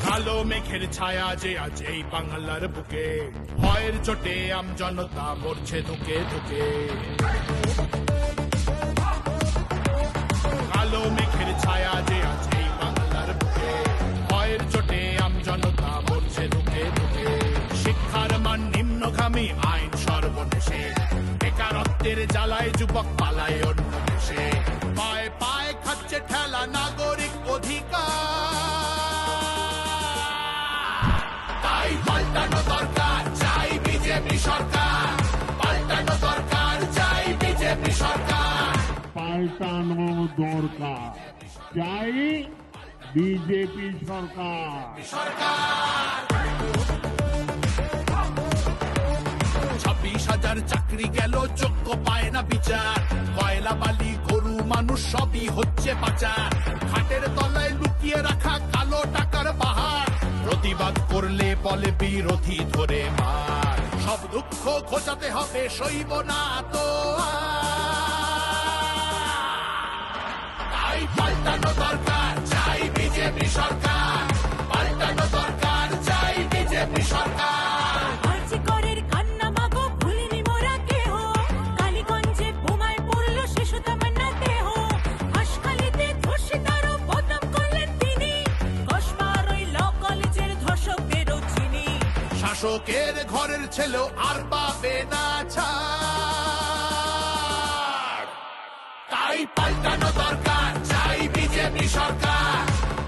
কালো মেঘের ছায়া যে আজ এই বাংলার বুকে, ভয়ের চোটে আমজনতা মরছে ধুকে ধুকে। কালো মেঘের ছায়া যে আজ এই বাংলার বুকে, ভয়ের চোটে আমজনতা মরছে ধুকে ধুকে। শিক্ষার মান নিম্নগামী, আইন সর্বনেশে, বেকারত্বের জ্বালায় যুবক পালায় অন্য দেশে। পায়ে পায়ে খাচ্ছে ঠেলা নাগরিক অধিকার, তাই পাল্টানো দরকার, চাই বিজেপি সরকার। পাল্টানো দরকার, চাই বিজেপি সরকার। পাল্টানো দরকার, চাই বিজেপি সরকার। 26,000 চাকরি গেল, যোগ্য পায় না বিচার। কয়লা বালি গরু মানুষ সবই হচ্ছে পাচার। খাটের তলায় লুকিয়ে রাখা কালো টাকার বাহার। প্রতিবাদ করলে বলে বিরোধী ধরে মার। সব দুঃখ ঘোচাতে হবে, সইব না তো তাই পাল্টানো দরকার, চাই বিজেপি সরকার। পাল্টানো দরকার, চাই বিজেপি সরকার। আরজিকরের কান্না মাগো ভুলিনি মোরা কেহ, কালীগঞ্জে বোমায় পড়ল শিশু তামান্না দেহ। হাসখালিতে ধর্ষিতারও বদনাম করলেন তিনি, কসবার ওই ল কলেজের ধর্ষকদেরও চিনি। শাসকের ঘরের ছেলেও আর পাবে না ছাড়, তাই পাল্টানো দরকার, চাই বিজেপি সরকার।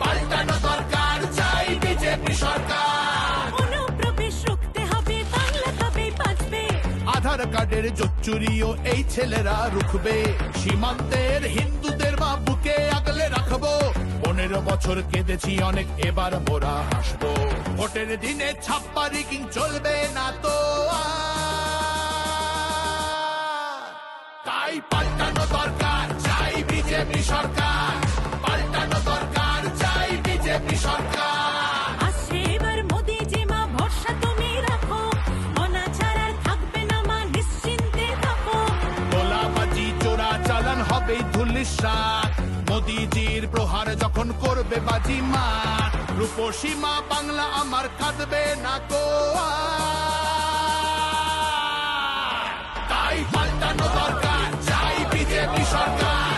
পাল্টানো দরকার, চাই বিজেপি সরকার। অনুপ্রবেশ রুখতে হবে, বাংলা তবেই বাঁচবে। আধার কার্ডের জোচ্চুরিও এই ছেলেরা রুখবে। সীমান্তের হিন্দুদের মা বুকে আগলে রাখবো। 15 বছর কেঁদেছি অনেক, এবার মোরা হাসবো। ভোটের দিনে ছাপ্পা রিগিং চলবে না তো আর। তাই পাল্টানো দরকার, চাই বিজেপি সরকার। পাল্টানো দরকার, চাই বিজেপি সরকার। আসছে এবার মোদি যে মা, ভরসা তুমি রাখো। অনাচার আর থাকবে না মা, নিশ্চিন্তে থাকো। গোলাবাজি চোরা চালান হবে ধুলিসাৎ। মোদিজির প্রহার যখন করবে বাজি মা, রূপসী মা বাংলা আমার কাঁদবে না কো আর। তাই পাল্টানো দরকার, চাই বিজেপি সরকার।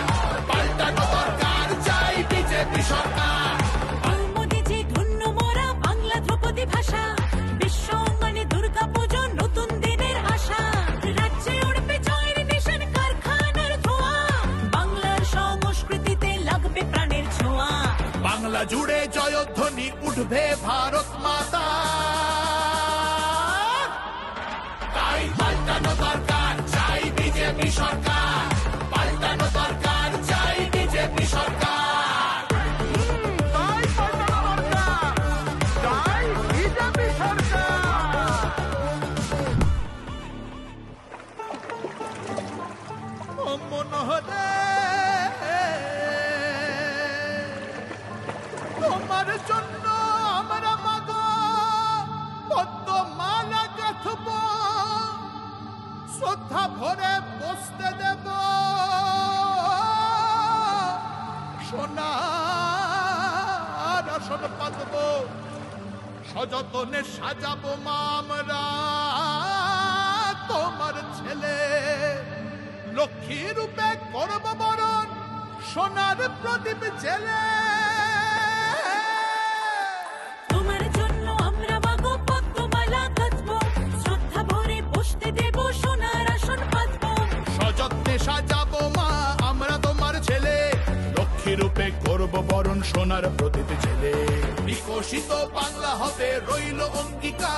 পাল্টানো দরকার, চাই বিজেপি সরকার। মোদি যে ধন্য মোরা, বাংলা ধ্রুপদী ভাষা। বিশ্ব অঙ্গনে দুর্গা পুজো, নতুন দিনের আশা। রাজ্যে উড়বে জয়ের নিশান, কারখানার ধোঁয়া। বাংলার সংস্কৃতিতে লাগবে প্রাণের ছোঁয়া। বাংলা জুড়ে জয়ধ্বনি উঠবে ভারত মাতা, তাই পাল্টানো দরকার, চাই বিজেপি সরকার। পাল্টানো দরকার, চাই বিজেপি সরকার। তাই পাল্টানো দরকার, চাই বিজেপি সরকার। ও মনোহরে, তোমার জন্য আমরা মাগো পদ্মমালা গাঁথব, শ্রদ্ধা ভরে বসতে দেব সোনার আসন পাতব। সযতনে সাজাবো মা আমরা তোমার ছেলে, লক্ষ্মী রূপে করব বরণ সোনার প্রদীপ জেলে। তোমার জন্য আমরা মাগো পদ্মমালা গাঁথবো, শ্রদ্ধা ভরে বসতে দেব সোনার আসন পাতবো। সযত্নে সাজাবো মা আমরা তোমার ছেলে, লক্ষ্মী রূপে করব বরণ সোনার প্রদীপ জেলে। বিকশিত বাংলা হবে রইল অঙ্গীকার,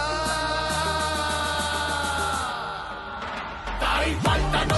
তাই পাল্টানো